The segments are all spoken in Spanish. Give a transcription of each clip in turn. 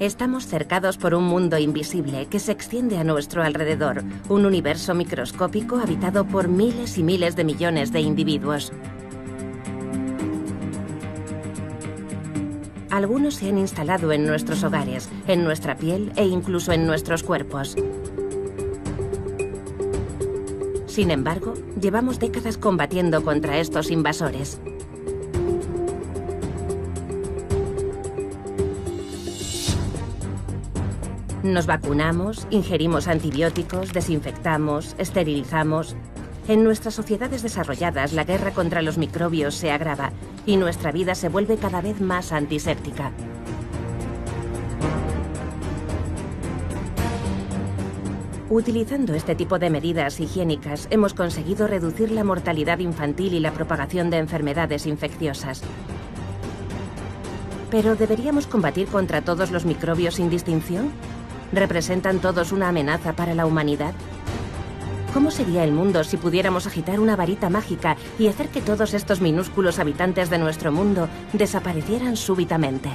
Estamos cercados por un mundo invisible que se extiende a nuestro alrededor, un universo microscópico habitado por miles y miles de millones de individuos. Algunos se han instalado en nuestros hogares, en nuestra piel e incluso en nuestros cuerpos. Sin embargo, llevamos décadas combatiendo contra estos invasores. Nos vacunamos, ingerimos antibióticos, desinfectamos, esterilizamos. En nuestras sociedades desarrolladas, la guerra contra los microbios se agrava y nuestra vida se vuelve cada vez más antiséptica. Utilizando este tipo de medidas higiénicas, hemos conseguido reducir la mortalidad infantil y la propagación de enfermedades infecciosas. ¿Pero deberíamos combatir contra todos los microbios sin distinción? ¿Representan todos una amenaza para la humanidad? ¿Cómo sería el mundo si pudiéramos agitar una varita mágica y hacer que todos estos minúsculos habitantes de nuestro mundo desaparecieran súbitamente?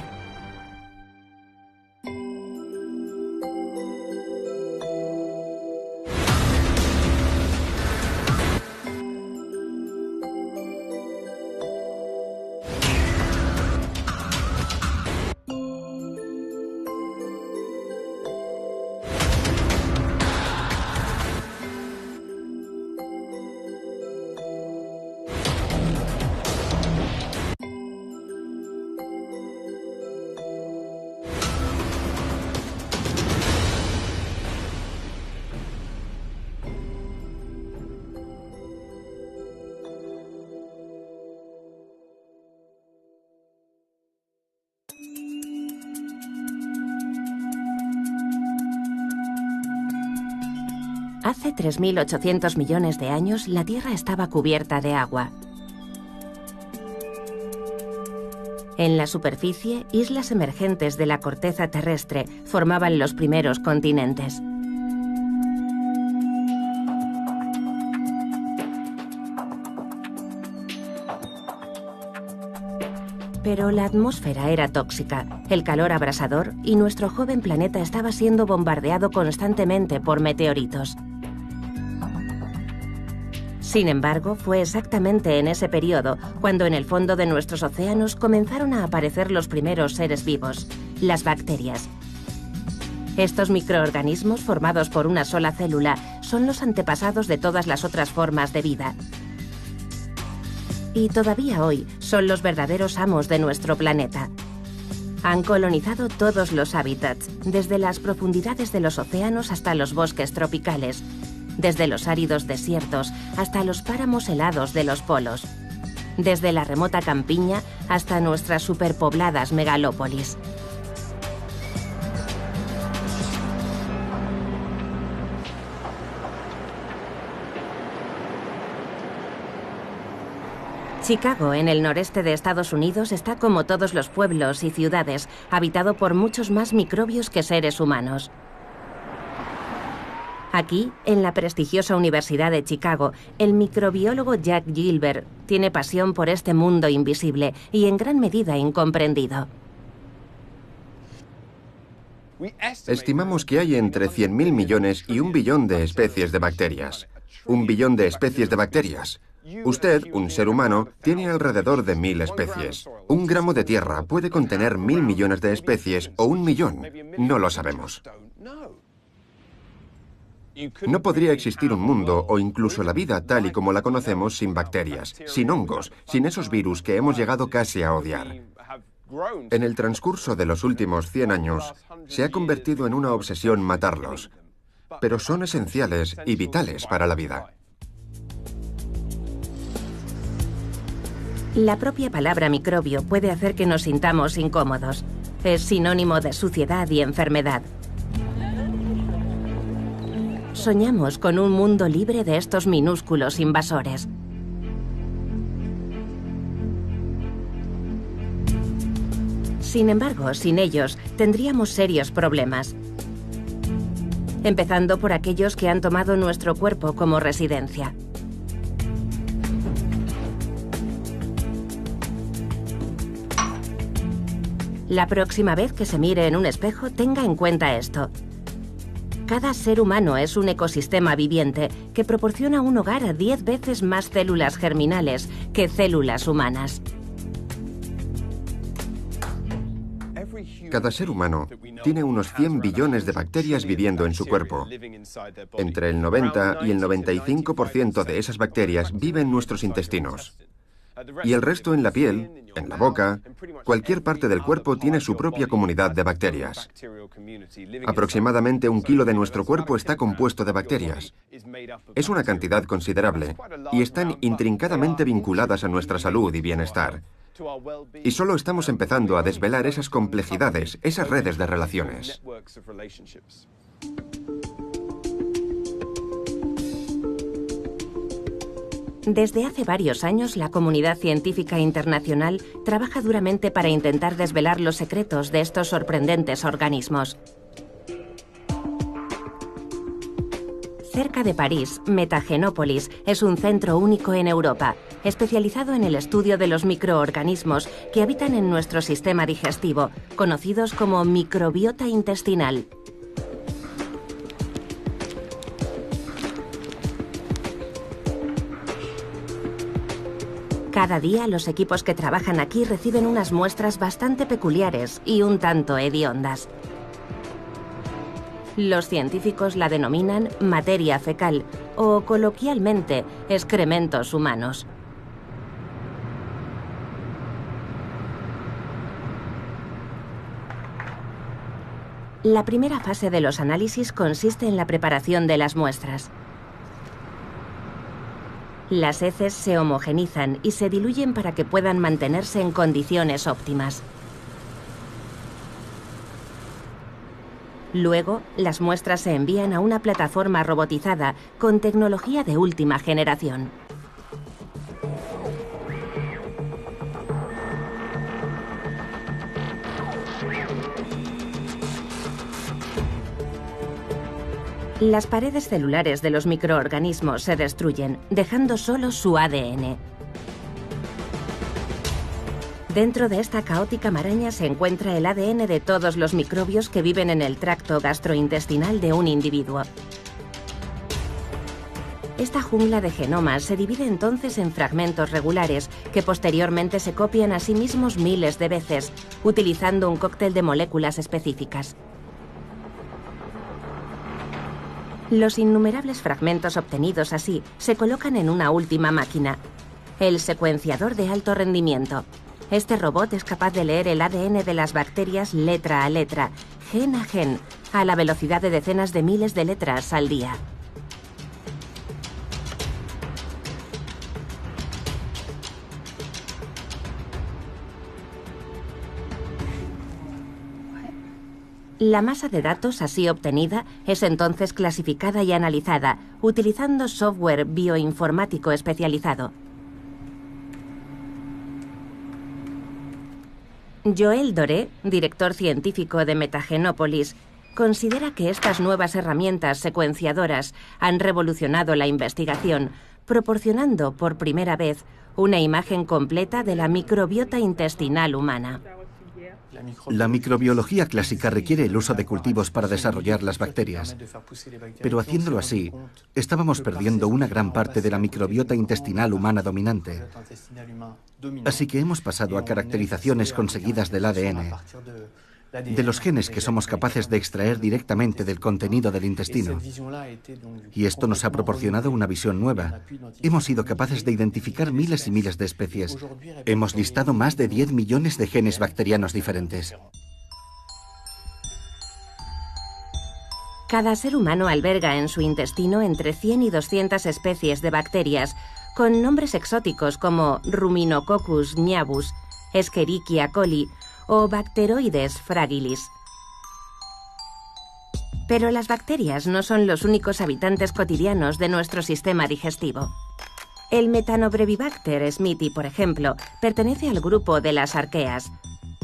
Hace 3.800 millones de años, la Tierra estaba cubierta de agua. En la superficie, islas emergentes de la corteza terrestre formaban los primeros continentes. Pero la atmósfera era tóxica, el calor abrasador y nuestro joven planeta estaba siendo bombardeado constantemente por meteoritos. Sin embargo, fue exactamente en ese periodo cuando en el fondo de nuestros océanos comenzaron a aparecer los primeros seres vivos, las bacterias. Estos microorganismos formados por una sola célula son los antepasados de todas las otras formas de vida. Y todavía hoy son los verdaderos amos de nuestro planeta. Han colonizado todos los hábitats, desde las profundidades de los océanos hasta los bosques tropicales, desde los áridos desiertos hasta los páramos helados de los polos, desde la remota campiña hasta nuestras superpobladas megalópolis. Chicago, en el noreste de Estados Unidos, está como todos los pueblos y ciudades, habitado por muchos más microbios que seres humanos. Aquí, en la prestigiosa Universidad de Chicago, el microbiólogo Jack Gilbert tiene pasión por este mundo invisible y en gran medida incomprendido. Estimamos que hay entre 100.000 millones y 1 billón de especies de bacterias. 1 billón de especies de bacterias. Usted, un ser humano, tiene alrededor de 1.000 especies. 1 gramo de tierra puede contener 1.000 millones de especies o 1 millón. No lo sabemos. No podría existir un mundo o incluso la vida tal y como la conocemos sin bacterias, sin hongos, sin esos virus que hemos llegado casi a odiar. En el transcurso de los últimos 100 años, se ha convertido en una obsesión matarlos, pero son esenciales y vitales para la vida. La propia palabra microbio puede hacer que nos sintamos incómodos. Es sinónimo de suciedad y enfermedad. Soñamos con un mundo libre de estos minúsculos invasores. Sin embargo, sin ellos, tendríamos serios problemas. Empezando por aquellos que han tomado nuestro cuerpo como residencia. La próxima vez que se mire en un espejo, tenga en cuenta esto. Cada ser humano es un ecosistema viviente que proporciona un hogar a 10 veces más células germinales que células humanas. Cada ser humano tiene unos 100 billones de bacterias viviendo en su cuerpo. Entre el 90 y el 95% de esas bacterias viven en nuestros intestinos. Y el resto en la piel, en la boca, cualquier parte del cuerpo tiene su propia comunidad de bacterias. Aproximadamente 1 kilo de nuestro cuerpo está compuesto de bacterias. Es una cantidad considerable y están intrincadamente vinculadas a nuestra salud y bienestar. Y solo estamos empezando a desvelar esas complejidades, esas redes de relaciones. Desde hace varios años, la comunidad científica internacional trabaja duramente para intentar desvelar los secretos de estos sorprendentes organismos. Cerca de París, Metagenópolis es un centro único en Europa, especializado en el estudio de los microorganismos que habitan en nuestro sistema digestivo, conocidos como microbiota intestinal. Cada día los equipos que trabajan aquí reciben unas muestras bastante peculiares y un tanto hediondas. Los científicos la denominan materia fecal o, coloquialmente, excrementos humanos. La primera fase de los análisis consiste en la preparación de las muestras. Las heces se homogenizan y se diluyen para que puedan mantenerse en condiciones óptimas. Luego, las muestras se envían a una plataforma robotizada con tecnología de última generación. Las paredes celulares de los microorganismos se destruyen, dejando solo su ADN. Dentro de esta caótica maraña se encuentra el ADN de todos los microbios que viven en el tracto gastrointestinal de un individuo. Esta jungla de genomas se divide entonces en fragmentos regulares que posteriormente se copian a sí mismos miles de veces, utilizando un cóctel de moléculas específicas. Los innumerables fragmentos obtenidos así se colocan en una última máquina, el secuenciador de alto rendimiento. Este robot es capaz de leer el ADN de las bacterias letra a letra, gen a gen, a la velocidad de decenas de miles de letras al día. La masa de datos así obtenida es entonces clasificada y analizada, utilizando software bioinformático especializado. Joël Doré, director científico de Metagenópolis, considera que estas nuevas herramientas secuenciadoras han revolucionado la investigación, proporcionando por primera vez una imagen completa de la microbiota intestinal humana. La microbiología clásica requiere el uso de cultivos para desarrollar las bacterias, pero haciéndolo así, estábamos perdiendo una gran parte de la microbiota intestinal humana dominante. Así que hemos pasado a caracterizaciones conseguidas del ADN, de los genes que somos capaces de extraer directamente del contenido del intestino. Y esto nos ha proporcionado una visión nueva. Hemos sido capaces de identificar miles y miles de especies. Hemos listado más de 10 millones de genes bacterianos diferentes. Cada ser humano alberga en su intestino entre 100 y 200 especies de bacterias, con nombres exóticos como Ruminococcus niavus, Escherichia coli o Bacteroides fragilis. Pero las bacterias no son los únicos habitantes cotidianos de nuestro sistema digestivo. El Methanobrevibacter smithii, por ejemplo, pertenece al grupo de las arqueas,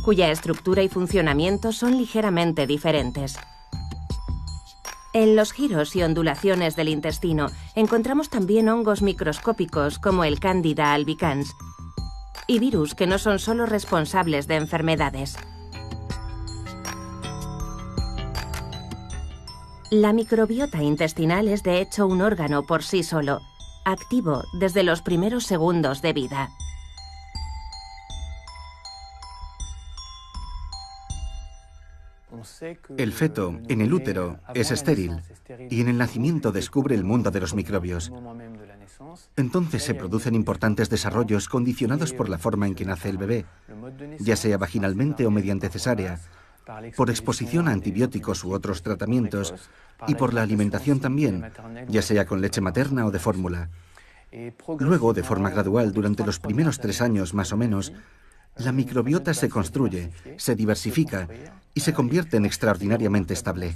cuya estructura y funcionamiento son ligeramente diferentes. En los giros y ondulaciones del intestino encontramos también hongos microscópicos como el Candida albicans y virus que no son solo responsables de enfermedades. La microbiota intestinal es de hecho un órgano por sí solo, activo desde los primeros segundos de vida. El feto, en el útero, es estéril y en el nacimiento descubre el mundo de los microbios. Entonces se producen importantes desarrollos condicionados por la forma en que nace el bebé, ya sea vaginalmente o mediante cesárea, por exposición a antibióticos u otros tratamientos y por la alimentación también, ya sea con leche materna o de fórmula. Luego, de forma gradual, durante los primeros 3 años más o menos, la microbiota se construye, se diversifica y se convierte en extraordinariamente estable.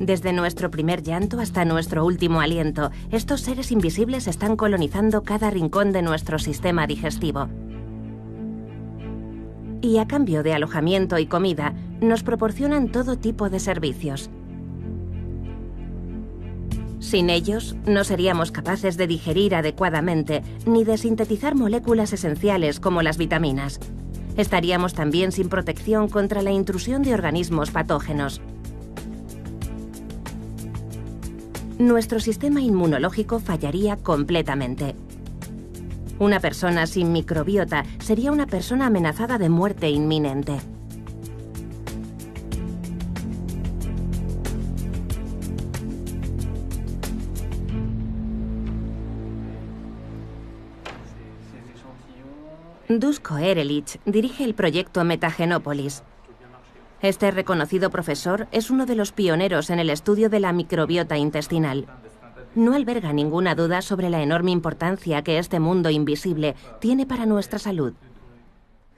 Desde nuestro primer llanto hasta nuestro último aliento, estos seres invisibles están colonizando cada rincón de nuestro sistema digestivo. Y a cambio de alojamiento y comida, nos proporcionan todo tipo de servicios. Sin ellos, no seríamos capaces de digerir adecuadamente ni de sintetizar moléculas esenciales como las vitaminas. Estaríamos también sin protección contra la intrusión de organismos patógenos. Nuestro sistema inmunológico fallaría completamente. Una persona sin microbiota sería una persona amenazada de muerte inminente. Duško Erelić dirige el proyecto Metagenópolis. Este reconocido profesor es uno de los pioneros en el estudio de la microbiota intestinal. No alberga ninguna duda sobre la enorme importancia que este mundo invisible tiene para nuestra salud.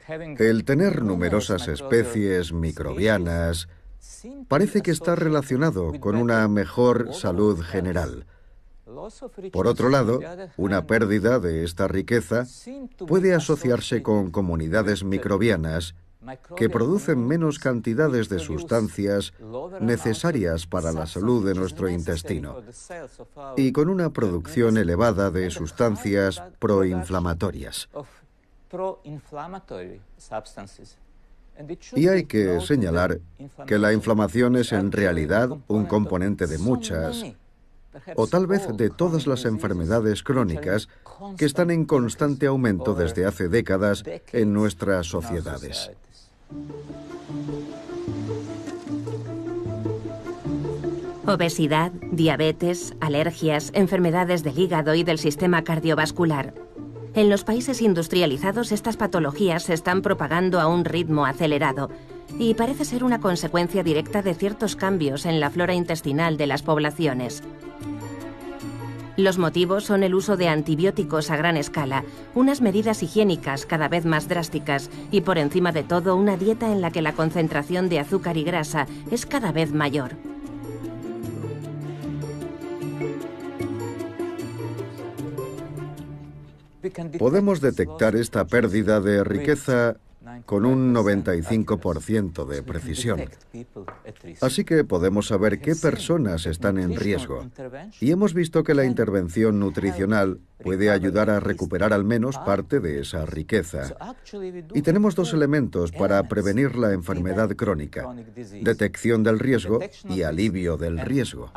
El tener numerosas especies microbianas parece que está relacionado con una mejor salud general. Por otro lado, una pérdida de esta riqueza puede asociarse con comunidades microbianas que producen menos cantidades de sustancias necesarias para la salud de nuestro intestino y con una producción elevada de sustancias proinflamatorias. Y hay que señalar que la inflamación es en realidad un componente de muchas, o tal vez de todas las enfermedades crónicas que están en constante aumento desde hace décadas en nuestras sociedades. Obesidad, diabetes, alergias, enfermedades del hígado y del sistema cardiovascular. En los países industrializados estas patologías se están propagando a un ritmo acelerado y parece ser una consecuencia directa de ciertos cambios en la flora intestinal de las poblaciones. Los motivos son el uso de antibióticos a gran escala, unas medidas higiénicas cada vez más drásticas y, por encima de todo, una dieta en la que la concentración de azúcar y grasa es cada vez mayor. Podemos detectar esta pérdida de riqueza con un 95% de precisión. Así que podemos saber qué personas están en riesgo. Y hemos visto que la intervención nutricional puede ayudar a recuperar al menos parte de esa riqueza. Y tenemos 2 elementos para prevenir la enfermedad crónica: detección del riesgo y alivio del riesgo.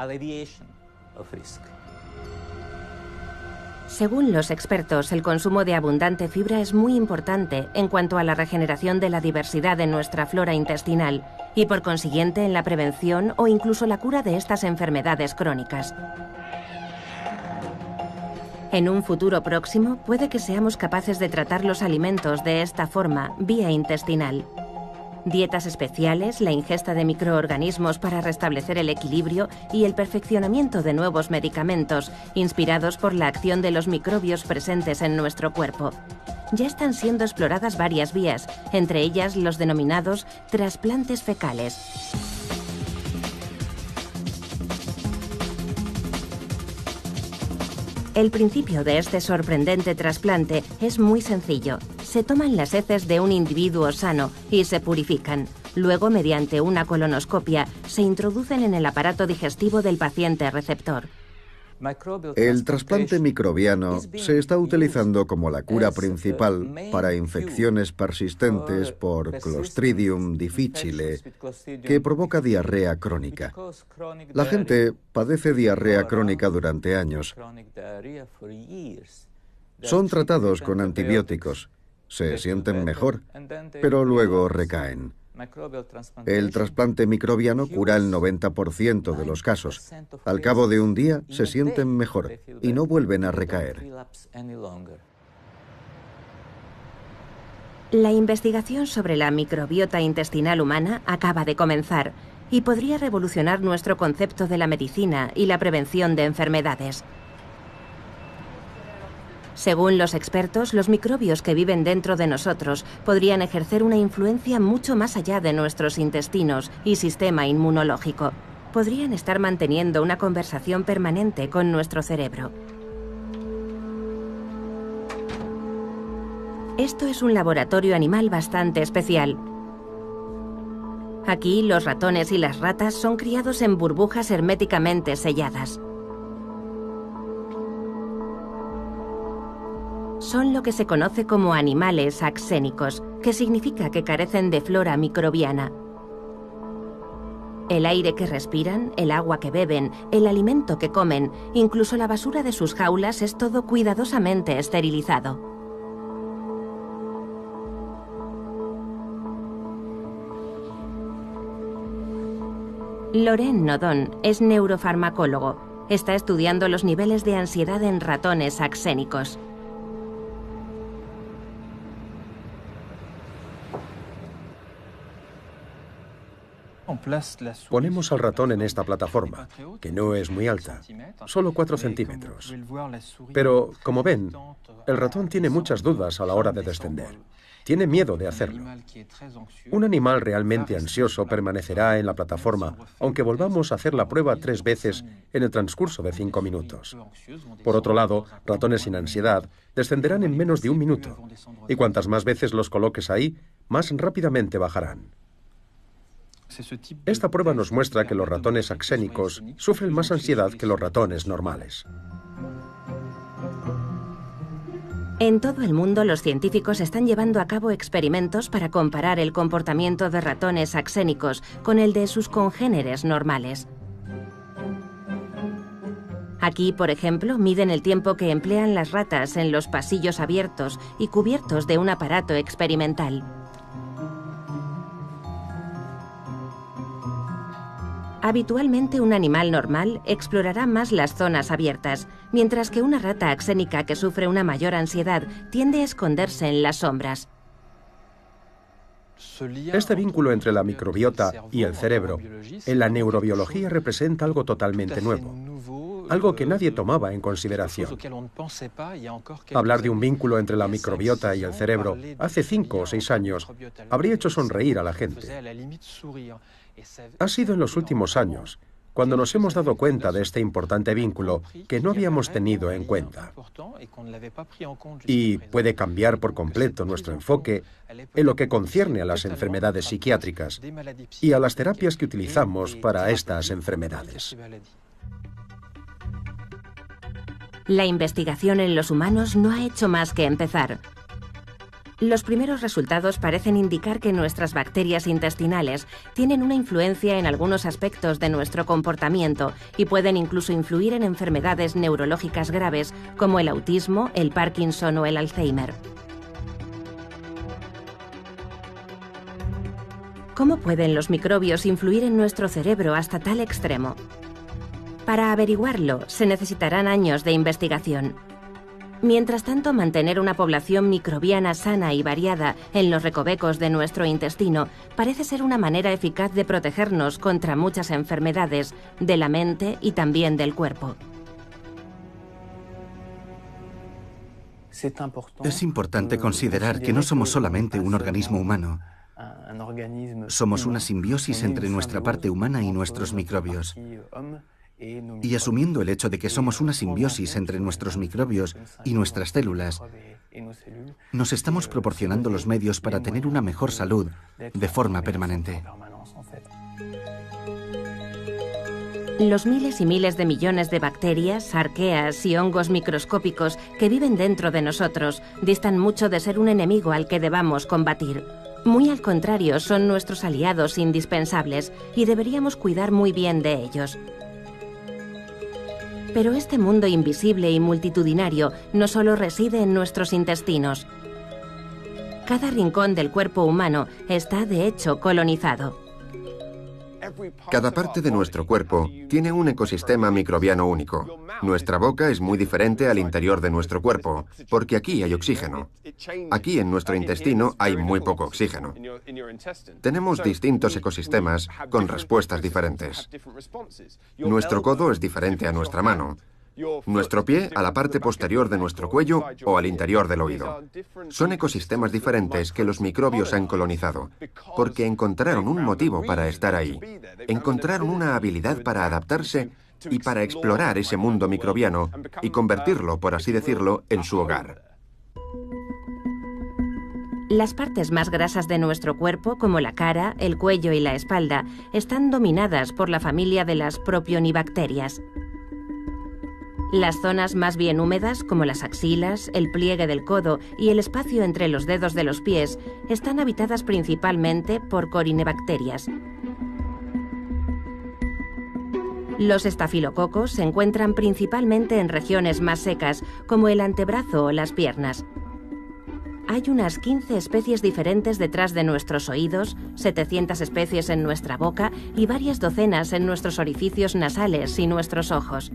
Según los expertos, el consumo de abundante fibra es muy importante en cuanto a la regeneración de la diversidad de nuestra flora intestinal y, por consiguiente, en la prevención o incluso la cura de estas enfermedades crónicas. En un futuro próximo, puede que seamos capaces de tratar los alimentos de esta forma, vía intestinal. Dietas especiales, la ingesta de microorganismos para restablecer el equilibrio y el perfeccionamiento de nuevos medicamentos, inspirados por la acción de los microbios presentes en nuestro cuerpo. Ya están siendo exploradas varias vías, entre ellas los denominados trasplantes fecales. El principio de este sorprendente trasplante es muy sencillo. Se toman las heces de un individuo sano y se purifican. Luego, mediante una colonoscopia, se introducen en el aparato digestivo del paciente receptor. El trasplante microbiano se está utilizando como la cura principal para infecciones persistentes por Clostridium difficile, que provoca diarrea crónica. La gente padece diarrea crónica durante años. Son tratados con antibióticos, se sienten mejor, pero luego recaen. El trasplante microbiano cura el 90% de los casos. Al cabo de un día se sienten mejor y no vuelven a recaer. La investigación sobre la microbiota intestinal humana acaba de comenzar y podría revolucionar nuestro concepto de la medicina y la prevención de enfermedades. Según los expertos, los microbios que viven dentro de nosotros podrían ejercer una influencia mucho más allá de nuestros intestinos y sistema inmunológico. Podrían estar manteniendo una conversación permanente con nuestro cerebro. Esto es un laboratorio animal bastante especial. Aquí, los ratones y las ratas son criados en burbujas herméticamente selladas. Son lo que se conoce como animales axénicos, que significa que carecen de flora microbiana. El aire que respiran, el agua que beben, el alimento que comen, incluso la basura de sus jaulas es todo cuidadosamente esterilizado. Laurent Nodon es neurofarmacólogo. Está estudiando los niveles de ansiedad en ratones axénicos. Ponemos al ratón en esta plataforma, que no es muy alta, solo 4 centímetros. Pero, como ven, el ratón tiene muchas dudas a la hora de descender. Tiene miedo de hacerlo. Un animal realmente ansioso permanecerá en la plataforma, aunque volvamos a hacer la prueba 3 veces en el transcurso de 5 minutos. Por otro lado, ratones sin ansiedad descenderán en menos de 1 minuto, y cuantas más veces los coloques ahí, más rápidamente bajarán. Esta prueba nos muestra que los ratones axénicos sufren más ansiedad que los ratones normales. En todo el mundo, los científicos están llevando a cabo experimentos para comparar el comportamiento de ratones axénicos con el de sus congéneres normales. Aquí, por ejemplo, miden el tiempo que emplean las ratas en los pasillos abiertos y cubiertos de un aparato experimental. Habitualmente un animal normal explorará más las zonas abiertas, mientras que una rata axénica que sufre una mayor ansiedad tiende a esconderse en las sombras. Este vínculo entre la microbiota y el cerebro en la neurobiología representa algo totalmente nuevo, algo que nadie tomaba en consideración. Hablar de un vínculo entre la microbiota y el cerebro hace 5 o 6 años habría hecho sonreír a la gente. Ha sido en los últimos años cuando nos hemos dado cuenta de este importante vínculo que no habíamos tenido en cuenta. Y puede cambiar por completo nuestro enfoque en lo que concierne a las enfermedades psiquiátricas y a las terapias que utilizamos para estas enfermedades. La investigación en los humanos no ha hecho más que empezar. Los primeros resultados parecen indicar que nuestras bacterias intestinales tienen una influencia en algunos aspectos de nuestro comportamiento y pueden incluso influir en enfermedades neurológicas graves como el autismo, el Parkinson o el Alzheimer. ¿Cómo pueden los microbios influir en nuestro cerebro hasta tal extremo? Para averiguarlo, se necesitarán años de investigación. Mientras tanto, mantener una población microbiana sana y variada en los recovecos de nuestro intestino parece ser una manera eficaz de protegernos contra muchas enfermedades de la mente y también del cuerpo. Es importante considerar que no somos solamente un organismo humano. Somos una simbiosis entre nuestra parte humana y nuestros microbios. Y asumiendo el hecho de que somos una simbiosis entre nuestros microbios y nuestras células, nos estamos proporcionando los medios para tener una mejor salud de forma permanente. Los miles y miles de millones de bacterias, arqueas y hongos microscópicos que viven dentro de nosotros distan mucho de ser un enemigo al que debamos combatir. Muy al contrario, son nuestros aliados indispensables y deberíamos cuidar muy bien de ellos. Pero este mundo invisible y multitudinario no solo reside en nuestros intestinos. Cada rincón del cuerpo humano está, de hecho, colonizado. Cada parte de nuestro cuerpo tiene un ecosistema microbiano único. Nuestra boca es muy diferente al interior de nuestro cuerpo, porque aquí hay oxígeno. Aquí en nuestro intestino hay muy poco oxígeno. Tenemos distintos ecosistemas con respuestas diferentes. Nuestro codo es diferente a nuestra mano. Nuestro pie a la parte posterior de nuestro cuello o al interior del oído. Son ecosistemas diferentes que los microbios han colonizado, porque encontraron un motivo para estar ahí. Encontraron una habilidad para adaptarse y para explorar ese mundo microbiano y convertirlo, por así decirlo, en su hogar. Las partes más grasas de nuestro cuerpo, como la cara, el cuello y la espalda, están dominadas por la familia de las propionibacterias. Las zonas más bien húmedas, como las axilas, el pliegue del codo y el espacio entre los dedos de los pies, están habitadas principalmente por corinebacterias. Los estafilococos se encuentran principalmente en regiones más secas, como el antebrazo o las piernas. Hay unas 15 especies diferentes detrás de nuestros oídos, 700 especies en nuestra boca y varias docenas en nuestros orificios nasales y nuestros ojos.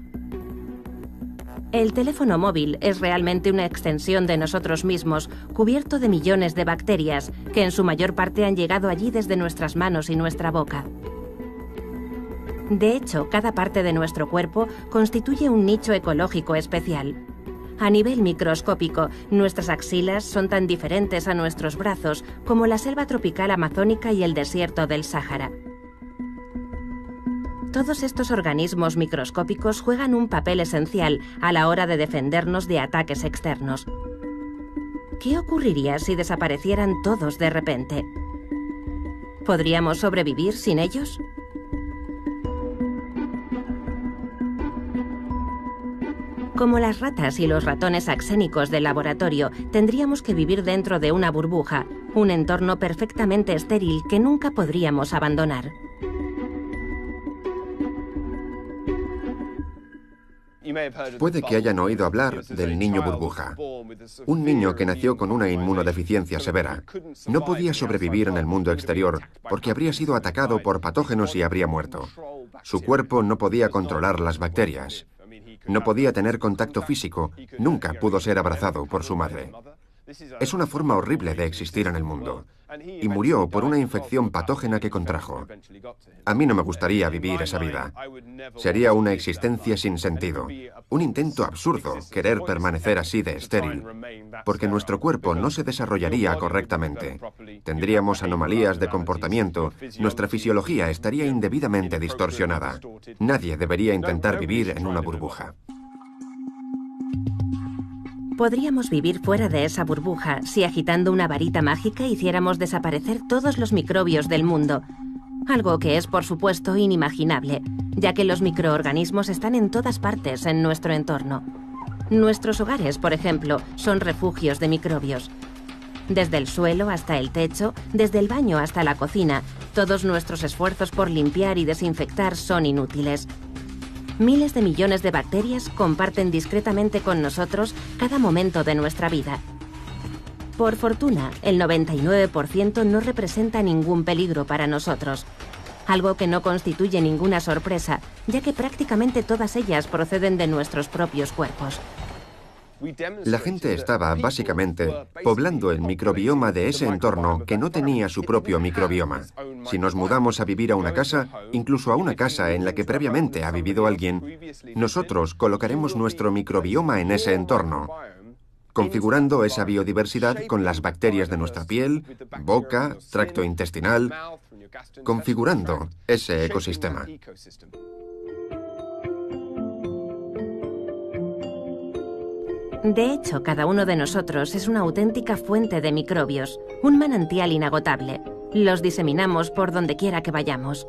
El teléfono móvil es realmente una extensión de nosotros mismos, cubierto de millones de bacterias, que en su mayor parte han llegado allí desde nuestras manos y nuestra boca. De hecho, cada parte de nuestro cuerpo constituye un nicho ecológico especial. A nivel microscópico, nuestras axilas son tan diferentes a nuestros brazos como la selva tropical amazónica y el desierto del Sáhara. Todos estos organismos microscópicos juegan un papel esencial a la hora de defendernos de ataques externos. ¿Qué ocurriría si desaparecieran todos de repente? ¿Podríamos sobrevivir sin ellos? Como las ratas y los ratones axénicos del laboratorio, tendríamos que vivir dentro de una burbuja, un entorno perfectamente estéril que nunca podríamos abandonar. Puede que hayan oído hablar del niño burbuja. Un niño que nació con una inmunodeficiencia severa. No podía sobrevivir en el mundo exterior porque habría sido atacado por patógenos y habría muerto. Su cuerpo no podía controlar las bacterias. No podía tener contacto físico. Nunca pudo ser abrazado por su madre. Es una forma horrible de existir en el mundo. Y murió por una infección patógena que contrajo. A mí no me gustaría vivir esa vida. Sería una existencia sin sentido. Un intento absurdo querer permanecer así de estéril. Porque nuestro cuerpo no se desarrollaría correctamente. Tendríamos anomalías de comportamiento. Nuestra fisiología estaría indebidamente distorsionada. Nadie debería intentar vivir en una burbuja. Podríamos vivir fuera de esa burbuja si agitando una varita mágica hiciéramos desaparecer todos los microbios del mundo. Algo que es, por supuesto, inimaginable, ya que los microorganismos están en todas partes en nuestro entorno. Nuestros hogares, por ejemplo, son refugios de microbios. Desde el suelo hasta el techo, desde el baño hasta la cocina, todos nuestros esfuerzos por limpiar y desinfectar son inútiles. Miles de millones de bacterias comparten discretamente con nosotros cada momento de nuestra vida. Por fortuna, el 99% no representa ningún peligro para nosotros, algo que no constituye ninguna sorpresa, ya que prácticamente todas ellas proceden de nuestros propios cuerpos. La gente estaba, básicamente, poblando el microbioma de ese entorno que no tenía su propio microbioma. Si nos mudamos a vivir a una casa, incluso a una casa en la que previamente ha vivido alguien, nosotros colocaremos nuestro microbioma en ese entorno, configurando esa biodiversidad con las bacterias de nuestra piel, boca, tracto intestinal, configurando ese ecosistema. De hecho, cada uno de nosotros es una auténtica fuente de microbios, un manantial inagotable. Los diseminamos por donde quiera que vayamos.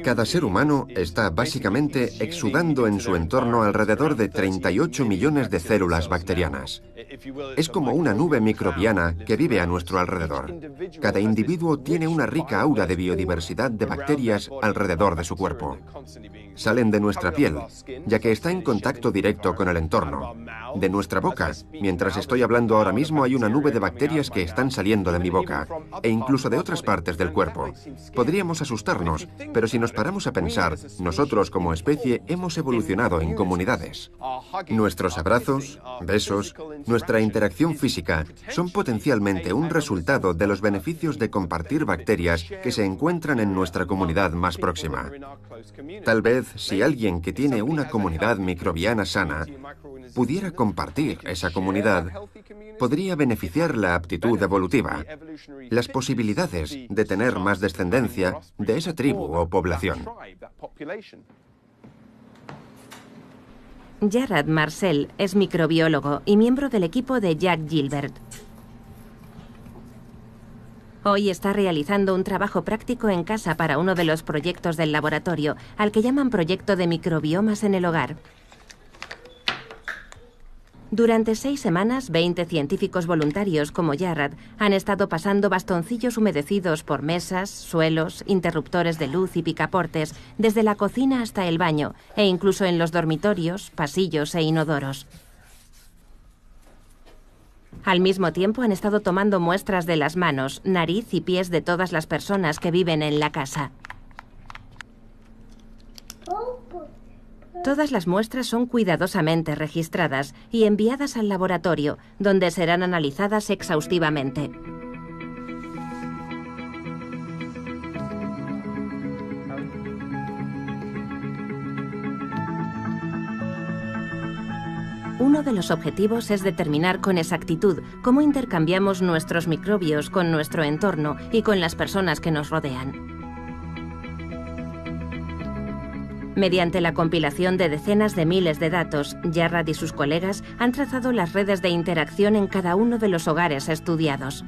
Cada ser humano está básicamente exudando en su entorno alrededor de 38 millones de células bacterianas. Es como una nube microbiana que vive a nuestro alrededor. Cada individuo tiene una rica aura de biodiversidad de bacterias alrededor de su cuerpo. Salen de nuestra piel, ya que está en contacto directo con el entorno. De nuestra boca, mientras estoy hablando ahora mismo, hay una nube de bacterias que están saliendo de mi boca, e incluso de otras partes del cuerpo. Podríamos asustarnos, pero si nos paramos a pensar, nosotros como especie hemos evolucionado en comunidades. Nuestros abrazos, besos, nuestra interacción física son potencialmente un resultado de los beneficios de compartir bacterias que se encuentran en nuestra comunidad más próxima. Tal vez, si alguien que tiene una comunidad microbiana sana pudiera compartir esa comunidad, podría beneficiar la aptitud evolutiva, las posibilidades de tener más descendencia de esa tribu o población. Jarrad Marcel es microbiólogo y miembro del equipo de Jack Gilbert. Hoy está realizando un trabajo práctico en casa para uno de los proyectos del laboratorio, al que llaman Proyecto de Microbiomas en el Hogar. Durante 6 semanas, 20 científicos voluntarios como Jarrad han estado pasando bastoncillos humedecidos por mesas, suelos, interruptores de luz y picaportes, desde la cocina hasta el baño, e incluso en los dormitorios, pasillos e inodoros. Al mismo tiempo han estado tomando muestras de las manos, nariz y pies de todas las personas que viven en la casa. Todas las muestras son cuidadosamente registradas y enviadas al laboratorio, donde serán analizadas exhaustivamente. Uno de los objetivos es determinar con exactitud cómo intercambiamos nuestros microbios con nuestro entorno y con las personas que nos rodean. Mediante la compilación de decenas de miles de datos, Jarrad y sus colegas han trazado las redes de interacción en cada uno de los hogares estudiados.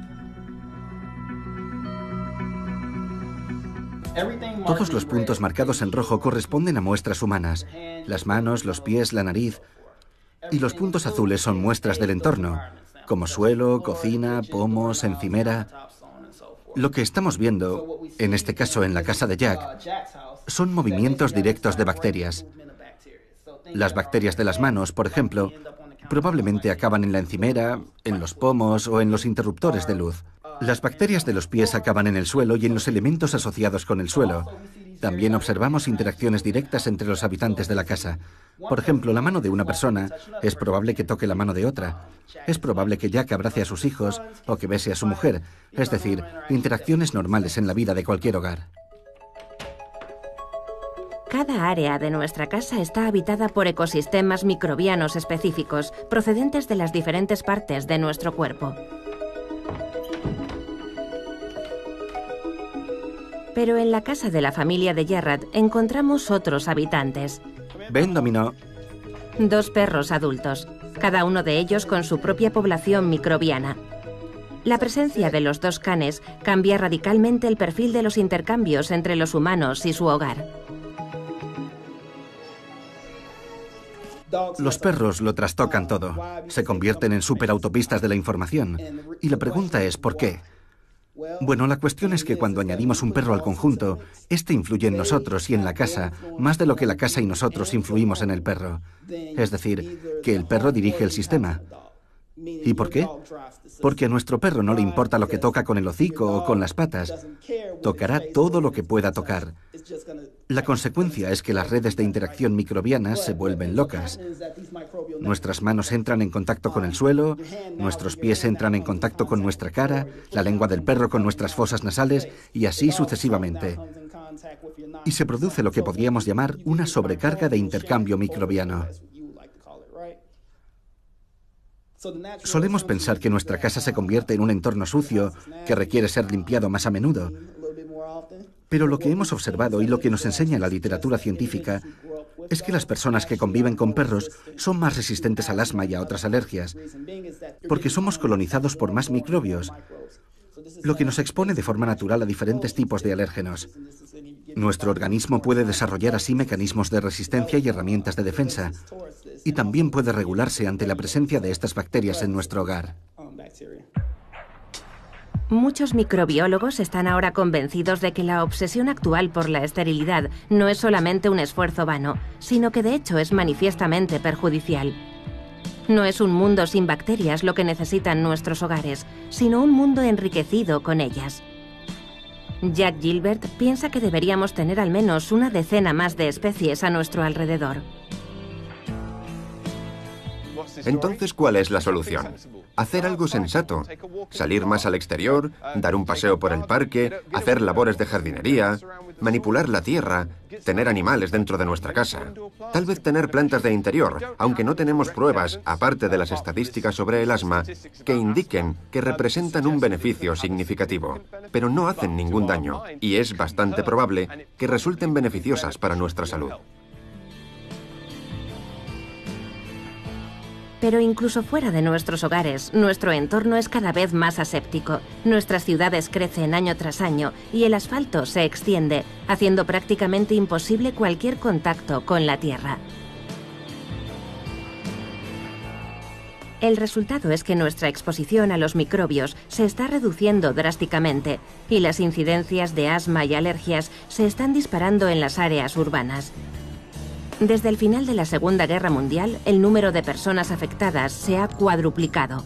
Todos los puntos marcados en rojo corresponden a muestras humanas: las manos, los pies, la nariz. Y los puntos azules son muestras del entorno, como suelo, cocina, pomos, encimera. Lo que estamos viendo, en este caso en la casa de Jack, son movimientos directos de bacterias. Las bacterias de las manos, por ejemplo, probablemente acaban en la encimera, en los pomos o en los interruptores de luz. Las bacterias de los pies acaban en el suelo y en los elementos asociados con el suelo. También observamos interacciones directas entre los habitantes de la casa. Por ejemplo, la mano de una persona es probable que toque la mano de otra. Es probable que Jack abrace a sus hijos o que bese a su mujer. Es decir, interacciones normales en la vida de cualquier hogar. Cada área de nuestra casa está habitada por ecosistemas microbianos específicos, procedentes de las diferentes partes de nuestro cuerpo. Pero en la casa de la familia de Jarrad encontramos otros habitantes. Ven, Dominó. 2 perros adultos, cada uno de ellos con su propia población microbiana. La presencia de los 2 canes cambia radicalmente el perfil de los intercambios entre los humanos y su hogar. Los perros lo trastocan todo. Se convierten en superautopistas de la información. Y la pregunta es, ¿por qué? Bueno, la cuestión es que cuando añadimos un perro al conjunto, este influye en nosotros y en la casa más de lo que la casa y nosotros influimos en el perro. Es decir, que el perro dirige el sistema. ¿Y por qué? Porque a nuestro perro no le importa lo que toca con el hocico o con las patas. Tocará todo lo que pueda tocar. La consecuencia es que las redes de interacción microbianas se vuelven locas. Nuestras manos entran en contacto con el suelo, nuestros pies entran en contacto con nuestra cara, la lengua del perro con nuestras fosas nasales y así sucesivamente. Y se produce lo que podríamos llamar una sobrecarga de intercambio microbiano. Solemos pensar que nuestra casa se convierte en un entorno sucio que requiere ser limpiado más a menudo. Pero lo que hemos observado y lo que nos enseña la literatura científica es que las personas que conviven con perros son más resistentes al asma y a otras alergias, porque somos colonizados por más microbios, lo que nos expone de forma natural a diferentes tipos de alérgenos. Nuestro organismo puede desarrollar así mecanismos de resistencia y herramientas de defensa, y también puede regularse ante la presencia de estas bacterias en nuestro hogar. Muchos microbiólogos están ahora convencidos de que la obsesión actual por la esterilidad no es solamente un esfuerzo vano, sino que de hecho es manifiestamente perjudicial. No es un mundo sin bacterias lo que necesitan nuestros hogares, sino un mundo enriquecido con ellas. Jack Gilbert piensa que deberíamos tener al menos una decena más de especies a nuestro alrededor. Entonces, ¿cuál es la solución? Hacer algo sensato. Salir más al exterior, dar un paseo por el parque, hacer labores de jardinería, manipular la tierra, tener animales dentro de nuestra casa. Tal vez tener plantas de interior, aunque no tenemos pruebas, aparte de las estadísticas sobre el asma, que indiquen que representan un beneficio significativo. Pero no hacen ningún daño, y es bastante probable que resulten beneficiosas para nuestra salud. Pero incluso fuera de nuestros hogares, nuestro entorno es cada vez más aséptico. Nuestras ciudades crecen año tras año y el asfalto se extiende, haciendo prácticamente imposible cualquier contacto con la tierra. El resultado es que nuestra exposición a los microbios se está reduciendo drásticamente y las incidencias de asma y alergias se están disparando en las áreas urbanas. Desde el final de la Segunda Guerra Mundial, el número de personas afectadas se ha cuadruplicado.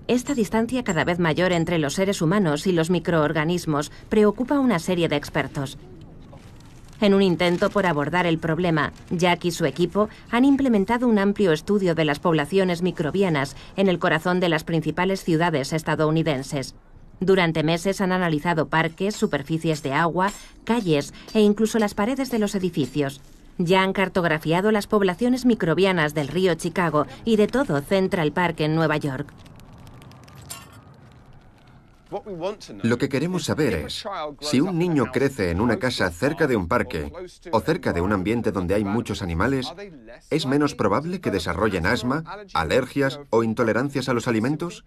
Esta distancia cada vez mayor entre los seres humanos y los microorganismos preocupa a una serie de expertos. En un intento por abordar el problema, Jack y su equipo han implementado un amplio estudio de las poblaciones microbianas en el corazón de las principales ciudades estadounidenses. Durante meses han analizado parques, superficies de agua, calles e incluso las paredes de los edificios. Ya han cartografiado las poblaciones microbianas del río Chicago y de todo Central Park en Nueva York. Lo que queremos saber es, si un niño crece en una casa cerca de un parque o cerca de un ambiente donde hay muchos animales, ¿es menos probable que desarrollen asma, alergias o intolerancias a los alimentos?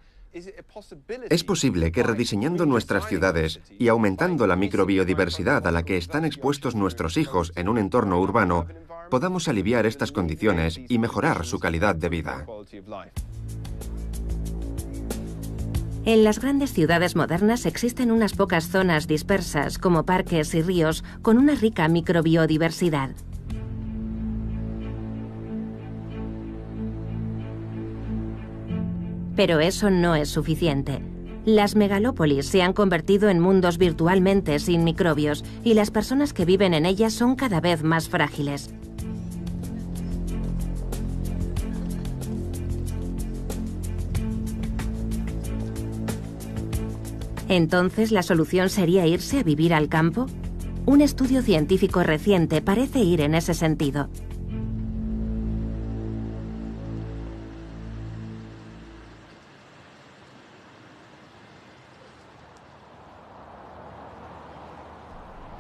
¿Es posible que rediseñando nuestras ciudades y aumentando la microbiodiversidad a la que están expuestos nuestros hijos en un entorno urbano, podamos aliviar estas condiciones y mejorar su calidad de vida? En las grandes ciudades modernas existen unas pocas zonas dispersas, como parques y ríos, con una rica microbiodiversidad. Pero eso no es suficiente. Las megalópolis se han convertido en mundos virtualmente sin microbios y las personas que viven en ellas son cada vez más frágiles. ¿Entonces la solución sería irse a vivir al campo? Un estudio científico reciente parece ir en ese sentido.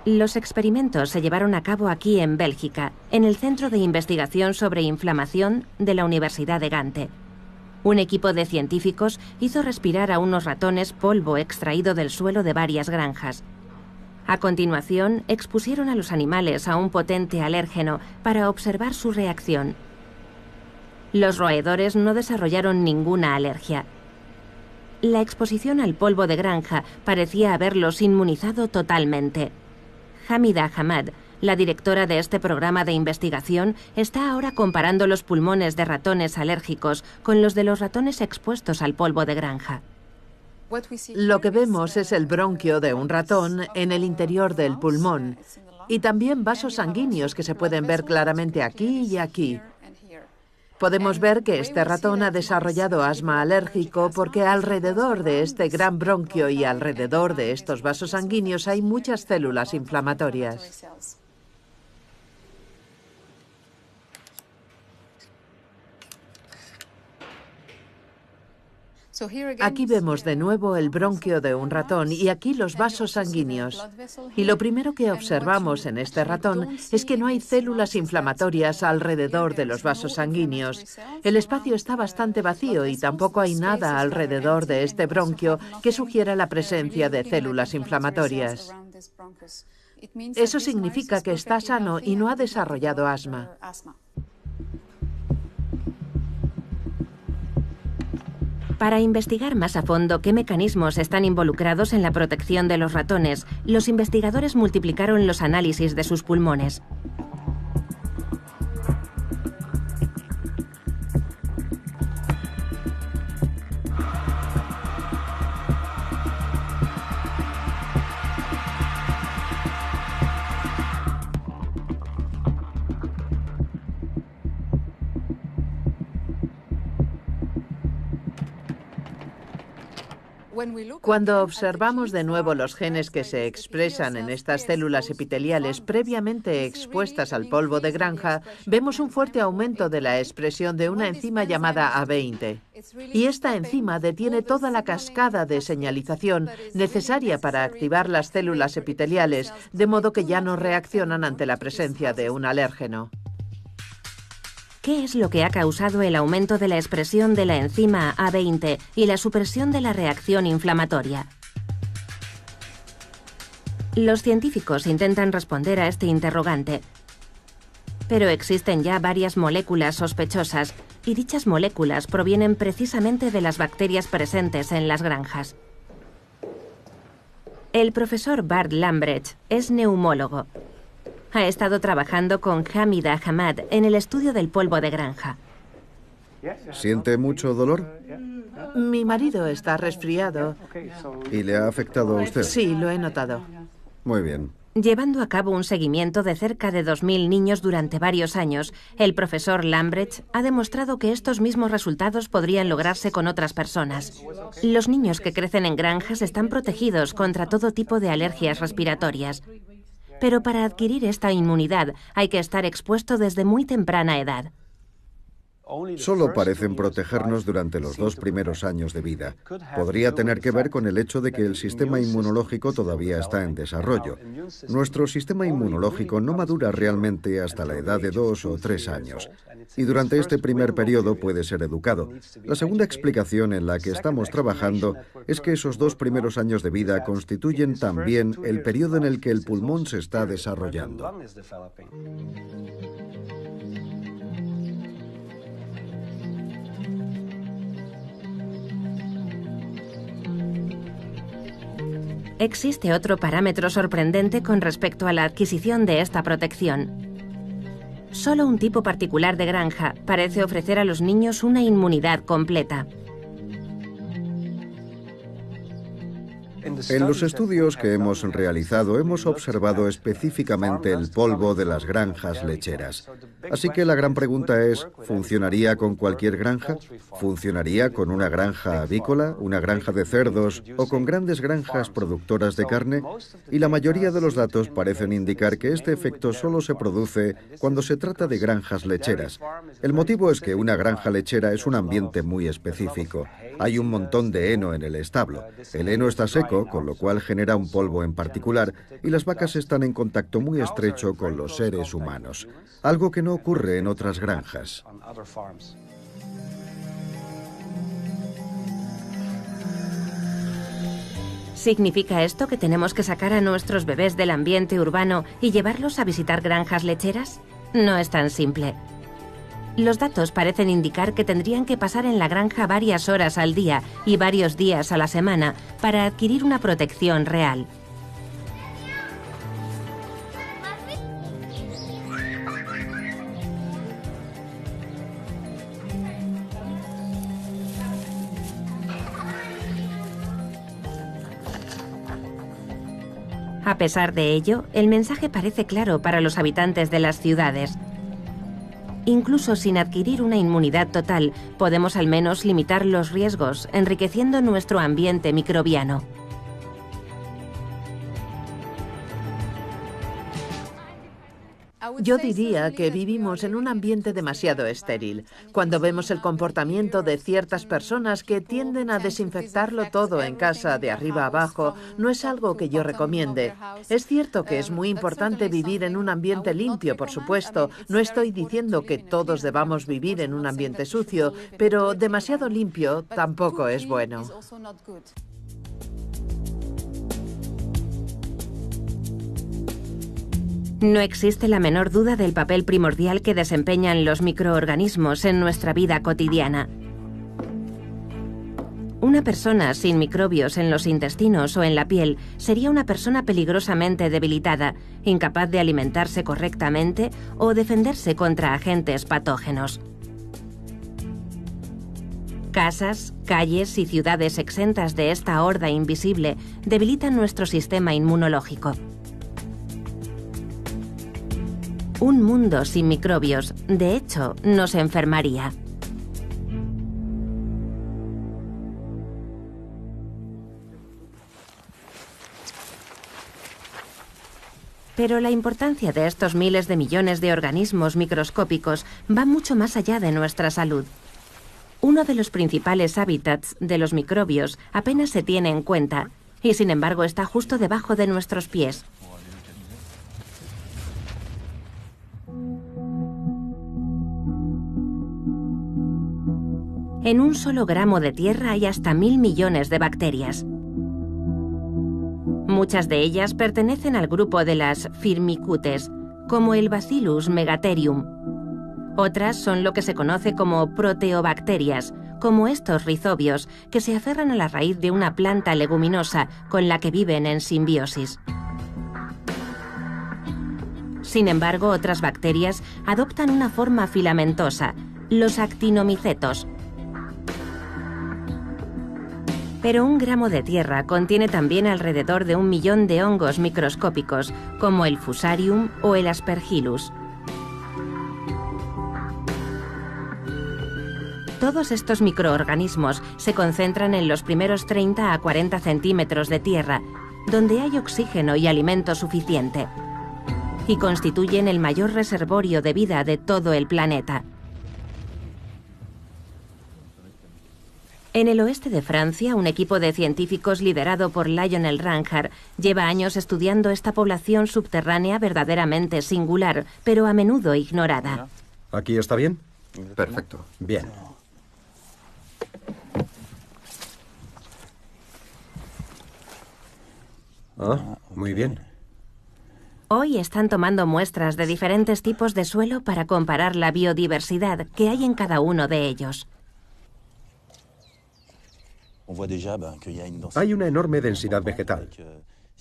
Los experimentos se llevaron a cabo aquí en Bélgica, en el Centro de Investigación sobre Inflamación de la Universidad de Gante. Un equipo de científicos hizo respirar a unos ratones polvo extraído del suelo de varias granjas. A continuación, expusieron a los animales a un potente alérgeno para observar su reacción. Los roedores no desarrollaron ninguna alergia. La exposición al polvo de granja parecía haberlos inmunizado totalmente. Hamida Hamad, la directora de este programa de investigación, está ahora comparando los pulmones de ratones alérgicos con los de los ratones expuestos al polvo de granja. Lo que vemos es el bronquio de un ratón en el interior del pulmón y también vasos sanguíneos que se pueden ver claramente aquí y aquí. Podemos ver que este ratón ha desarrollado asma alérgico porque alrededor de este gran bronquio y alrededor de estos vasos sanguíneos hay muchas células inflamatorias. Aquí vemos de nuevo el bronquio de un ratón y aquí los vasos sanguíneos. Y lo primero que observamos en este ratón es que no hay células inflamatorias alrededor de los vasos sanguíneos. El espacio está bastante vacío y tampoco hay nada alrededor de este bronquio que sugiera la presencia de células inflamatorias. Eso significa que está sano y no ha desarrollado asma. Para investigar más a fondo qué mecanismos están involucrados en la protección de los ratones, los investigadores multiplicaron los análisis de sus pulmones. Cuando observamos de nuevo los genes que se expresan en estas células epiteliales previamente expuestas al polvo de granja, vemos un fuerte aumento de la expresión de una enzima llamada A20. Y esta enzima detiene toda la cascada de señalización necesaria para activar las células epiteliales, de modo que ya no reaccionan ante la presencia de un alérgeno. ¿Qué es lo que ha causado el aumento de la expresión de la enzima A20 y la supresión de la reacción inflamatoria? Los científicos intentan responder a este interrogante, pero existen ya varias moléculas sospechosas y dichas moléculas provienen precisamente de las bacterias presentes en las granjas. El profesor Bart Lambrecht es neumólogo. Ha estado trabajando con Hamida Hamad en el estudio del polvo de granja. ¿Siente mucho dolor? Mi marido está resfriado. ¿Y le ha afectado a usted? Sí, lo he notado. Muy bien. Llevando a cabo un seguimiento de cerca de 2.000 niños durante varios años, el profesor Lambrecht ha demostrado que estos mismos resultados podrían lograrse con otras personas. Los niños que crecen en granjas están protegidos contra todo tipo de alergias respiratorias. Pero para adquirir esta inmunidad hay que estar expuesto desde muy temprana edad. Solo parecen protegernos durante los 2 primeros años de vida. Podría tener que ver con el hecho de que el sistema inmunológico todavía está en desarrollo. Nuestro sistema inmunológico no madura realmente hasta la edad de 2 o 3 años. Y durante este primer periodo puede ser educado. La segunda explicación en la que estamos trabajando es que esos 2 primeros años de vida constituyen también el periodo en el que el pulmón se está desarrollando. Existe otro parámetro sorprendente con respecto a la adquisición de esta protección. Solo un tipo particular de granja parece ofrecer a los niños una inmunidad completa. En los estudios que hemos realizado hemos observado específicamente el polvo de las granjas lecheras. Así que la gran pregunta es, ¿funcionaría con cualquier granja? ¿Funcionaría con una granja avícola, una granja de cerdos o con grandes granjas productoras de carne? Y la mayoría de los datos parecen indicar que este efecto solo se produce cuando se trata de granjas lecheras. El motivo es que una granja lechera es un ambiente muy específico. Hay un montón de heno en el establo. El heno está seco, con lo cual genera un polvo en particular, y las vacas están en contacto muy estrecho con los seres humanos, algo que no ocurre en otras granjas. ¿Significa esto que tenemos que sacar a nuestros bebés del ambiente urbano y llevarlos a visitar granjas lecheras? No es tan simple. Los datos parecen indicar que tendrían que pasar en la granja varias horas al día y varios días a la semana para adquirir una protección real. A pesar de ello, el mensaje parece claro para los habitantes de las ciudades. Incluso sin adquirir una inmunidad total, podemos al menos limitar los riesgos, enriqueciendo nuestro ambiente microbiano. Yo diría que vivimos en un ambiente demasiado estéril. Cuando vemos el comportamiento de ciertas personas que tienden a desinfectarlo todo en casa de arriba a abajo, no es algo que yo recomiende. Es cierto que es muy importante vivir en un ambiente limpio, por supuesto. No estoy diciendo que todos debamos vivir en un ambiente sucio, pero demasiado limpio tampoco es bueno. No existe la menor duda del papel primordial que desempeñan los microorganismos en nuestra vida cotidiana. Una persona sin microbios en los intestinos o en la piel sería una persona peligrosamente debilitada, incapaz de alimentarse correctamente o defenderse contra agentes patógenos. Casas, calles y ciudades exentas de esta horda invisible debilitan nuestro sistema inmunológico. Un mundo sin microbios, de hecho, nos enfermaría. Pero la importancia de estos miles de millones de organismos microscópicos va mucho más allá de nuestra salud. Uno de los principales hábitats de los microbios apenas se tiene en cuenta, y sin embargo está justo debajo de nuestros pies. En un solo gramo de tierra hay hasta 1000 millones de bacterias. Muchas de ellas pertenecen al grupo de las Firmicutes, como el Bacillus megatherium. Otras son lo que se conoce como proteobacterias, como estos rizobios, que se aferran a la raíz de una planta leguminosa con la que viven en simbiosis. Sin embargo, otras bacterias adoptan una forma filamentosa, los actinomicetos. Pero un gramo de tierra contiene también alrededor de 1 millón de hongos microscópicos, como el Fusarium o el Aspergillus. Todos estos microorganismos se concentran en los primeros 30 a 40 centímetros de tierra, donde hay oxígeno y alimento suficiente, y constituyen el mayor reservorio de vida de todo el planeta. En el oeste de Francia, un equipo de científicos liderado por Lionel Ranger lleva años estudiando esta población subterránea verdaderamente singular, pero a menudo ignorada. ¿Aquí está bien? Perfecto. Bien. Ah, muy bien. Hoy están tomando muestras de diferentes tipos de suelo para comparar la biodiversidad que hay en cada uno de ellos. Hay una enorme densidad vegetal.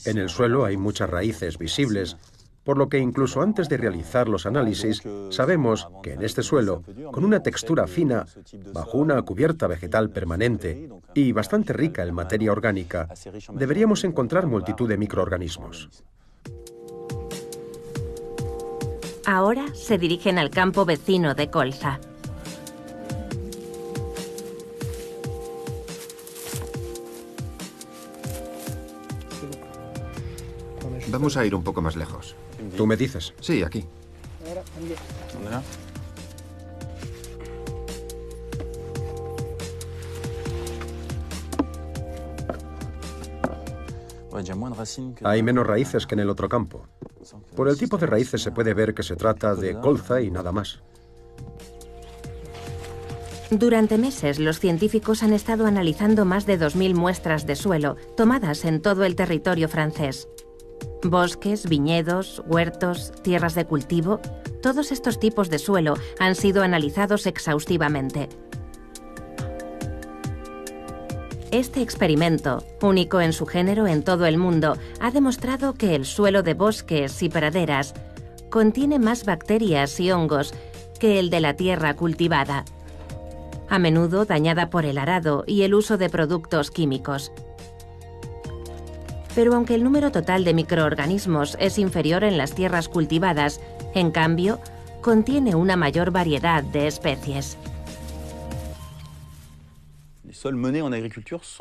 En el suelo hay muchas raíces visibles, por lo que incluso antes de realizar los análisis, sabemos que en este suelo, con una textura fina, bajo una cubierta vegetal permanente y bastante rica en materia orgánica, deberíamos encontrar multitud de microorganismos. Ahora se dirigen al campo vecino de colza. Vamos a ir un poco más lejos. ¿Tú me dices? Sí, aquí. Hay menos raíces que en el otro campo. Por el tipo de raíces se puede ver que se trata de colza y nada más. Durante meses, los científicos han estado analizando más de 2000 muestras de suelo tomadas en todo el territorio francés. Bosques, viñedos, huertos, tierras de cultivo, todos estos tipos de suelo han sido analizados exhaustivamente. Este experimento, único en su género en todo el mundo, ha demostrado que el suelo de bosques y praderas contiene más bacterias y hongos que el de la tierra cultivada, a menudo dañada por el arado y el uso de productos químicos. Pero aunque el número total de microorganismos es inferior en las tierras cultivadas, en cambio, contiene una mayor variedad de especies.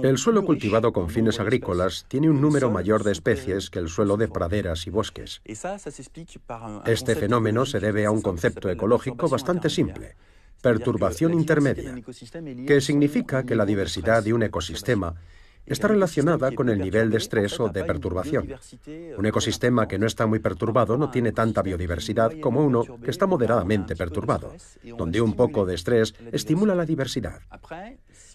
El suelo cultivado con fines agrícolas tiene un número mayor de especies que el suelo de praderas y bosques. Este fenómeno se debe a un concepto ecológico bastante simple: perturbación intermedia, que significa que la diversidad de un ecosistema está relacionada con el nivel de estrés o de perturbación. Un ecosistema que no está muy perturbado no tiene tanta biodiversidad como uno que está moderadamente perturbado, donde un poco de estrés estimula la diversidad.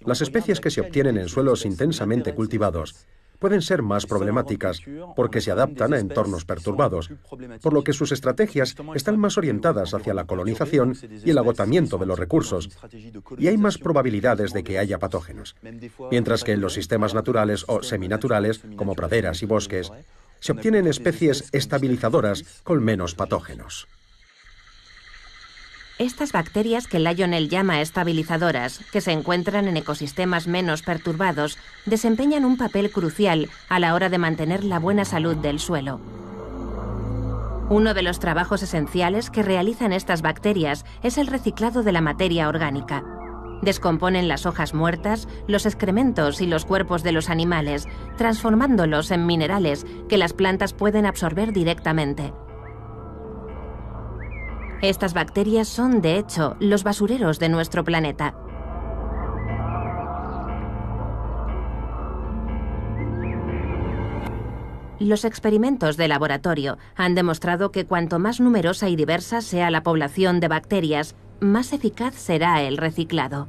Las especies que se obtienen en suelos intensamente cultivados pueden ser más problemáticas porque se adaptan a entornos perturbados, por lo que sus estrategias están más orientadas hacia la colonización y el agotamiento de los recursos, y hay más probabilidades de que haya patógenos, mientras que en los sistemas naturales o seminaturales, como praderas y bosques, se obtienen especies estabilizadoras con menos patógenos. Estas bacterias que Lionel llama estabilizadoras, que se encuentran en ecosistemas menos perturbados, desempeñan un papel crucial a la hora de mantener la buena salud del suelo. Uno de los trabajos esenciales que realizan estas bacterias es el reciclado de la materia orgánica. Descomponen las hojas muertas, los excrementos y los cuerpos de los animales, transformándolos en minerales que las plantas pueden absorber directamente. Estas bacterias son, de hecho, los basureros de nuestro planeta. Los experimentos de laboratorio han demostrado que cuanto más numerosa y diversa sea la población de bacterias, más eficaz será el reciclado.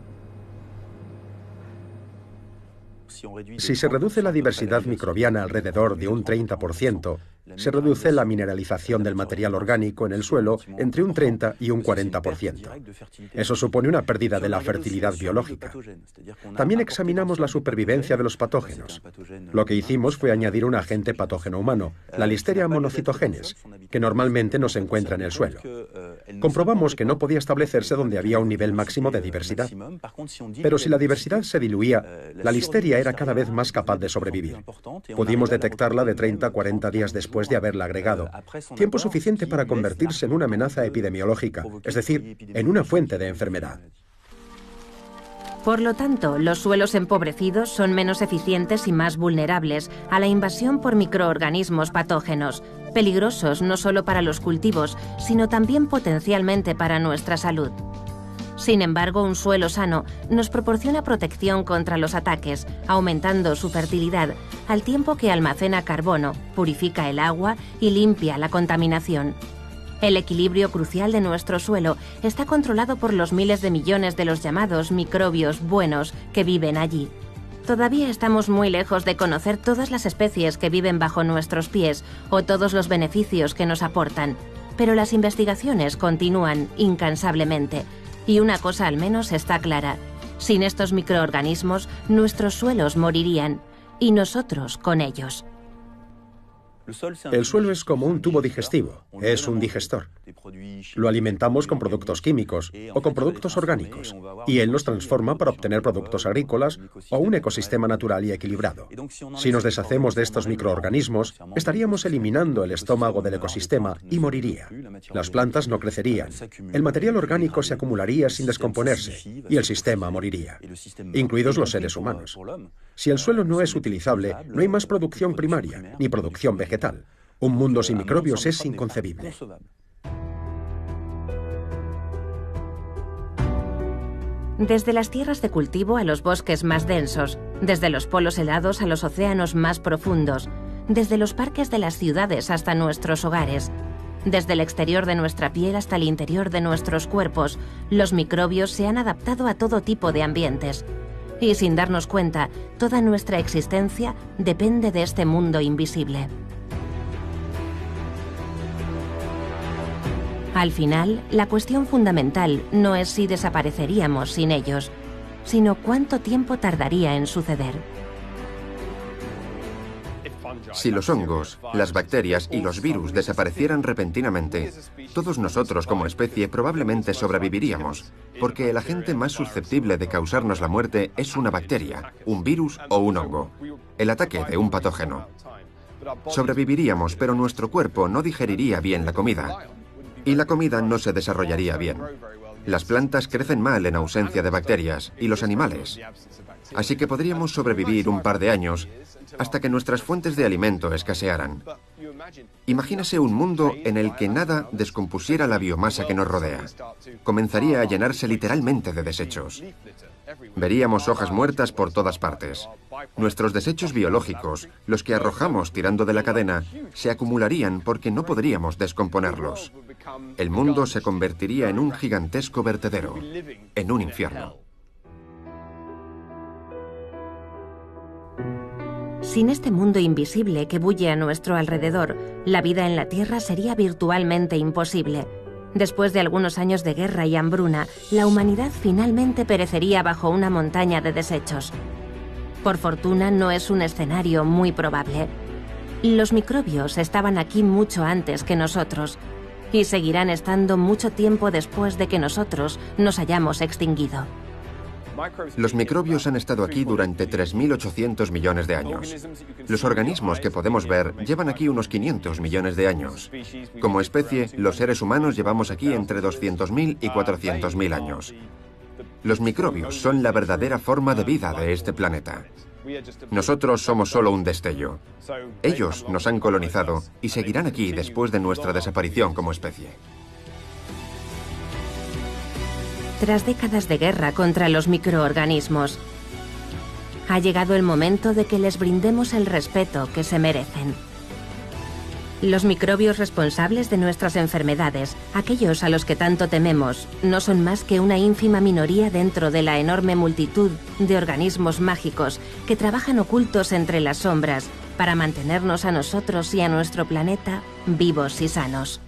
Si se reduce la diversidad microbiana alrededor de un 30%, se reduce la mineralización del material orgánico en el suelo entre un 30 y un 40%. Eso supone una pérdida de la fertilidad biológica. También examinamos la supervivencia de los patógenos. Lo que hicimos fue añadir un agente patógeno humano, la Listeria monocitogenes, que normalmente no se encuentra en el suelo. Comprobamos que no podía establecerse donde había un nivel máximo de diversidad. Pero si la diversidad se diluía, la Listeria era cada vez más capaz de sobrevivir. Pudimos detectarla de 30 a 40 días después de haberla agregado, tiempo suficiente para convertirse en una amenaza epidemiológica, es decir, en una fuente de enfermedad. Por lo tanto, los suelos empobrecidos son menos eficientes y más vulnerables a la invasión por microorganismos patógenos, peligrosos no solo para los cultivos, sino también potencialmente para nuestra salud. Sin embargo, un suelo sano nos proporciona protección contra los ataques, aumentando su fertilidad, al tiempo que almacena carbono, purifica el agua y limpia la contaminación. El equilibrio crucial de nuestro suelo está controlado por los miles de millones de los llamados microbios buenos que viven allí. Todavía estamos muy lejos de conocer todas las especies que viven bajo nuestros pies o todos los beneficios que nos aportan, pero las investigaciones continúan incansablemente. Y una cosa al menos está clara: sin estos microorganismos, nuestros suelos morirían, y nosotros con ellos. El suelo es como un tubo digestivo, es un digestor. Lo alimentamos con productos químicos o con productos orgánicos, y él los transforma para obtener productos agrícolas o un ecosistema natural y equilibrado. Si nos deshacemos de estos microorganismos, estaríamos eliminando el estómago del ecosistema y moriría. Las plantas no crecerían, el material orgánico se acumularía sin descomponerse y el sistema moriría, incluidos los seres humanos. Si el suelo no es utilizable, no hay más producción primaria ni producción vegetal. Un mundo sin microbios es inconcebible. Desde las tierras de cultivo a los bosques más densos, desde los polos helados a los océanos más profundos, desde los parques de las ciudades hasta nuestros hogares, desde el exterior de nuestra piel hasta el interior de nuestros cuerpos, los microbios se han adaptado a todo tipo de ambientes. Y sin darnos cuenta, toda nuestra existencia depende de este mundo invisible. Al final, la cuestión fundamental no es si desapareceríamos sin ellos, sino cuánto tiempo tardaría en suceder. Si los hongos, las bacterias y los virus desaparecieran repentinamente, todos nosotros como especie probablemente sobreviviríamos, porque el agente más susceptible de causarnos la muerte es una bacteria, un virus o un hongo, el ataque de un patógeno. Sobreviviríamos, pero nuestro cuerpo no digeriría bien la comida, y la comida no se desarrollaría bien. Las plantas crecen mal en ausencia de bacterias, y los animales. así que podríamos sobrevivir un par de años hasta que nuestras fuentes de alimento escasearan. Imagínese un mundo en el que nada descompusiera la biomasa que nos rodea. Comenzaría a llenarse literalmente de desechos. Veríamos hojas muertas por todas partes. Nuestros desechos biológicos, los que arrojamos tirando de la cadena, se acumularían porque no podríamos descomponerlos. El mundo se convertiría en un gigantesco vertedero, en un infierno. Sin este mundo invisible que bulle a nuestro alrededor, la vida en la Tierra sería virtualmente imposible. Después de algunos años de guerra y hambruna, la humanidad finalmente perecería bajo una montaña de desechos. Por fortuna, no es un escenario muy probable. Los microbios estaban aquí mucho antes que nosotros, y seguirán estando mucho tiempo después de que nosotros nos hayamos extinguido. Los microbios han estado aquí durante 3.800 millones de años. Los organismos que podemos ver llevan aquí unos 500 millones de años. Como especie, los seres humanos llevamos aquí entre 200.000 y 400.000 años. Los microbios son la verdadera forma de vida de este planeta. Nosotros somos solo un destello. Ellos nos han colonizado y seguirán aquí después de nuestra desaparición como especie. Tras décadas de guerra contra los microorganismos, ha llegado el momento de que les brindemos el respeto que se merecen. Los microbios responsables de nuestras enfermedades, aquellos a los que tanto tememos, no son más que una ínfima minoría dentro de la enorme multitud de organismos mágicos que trabajan ocultos entre las sombras para mantenernos a nosotros y a nuestro planeta vivos y sanos.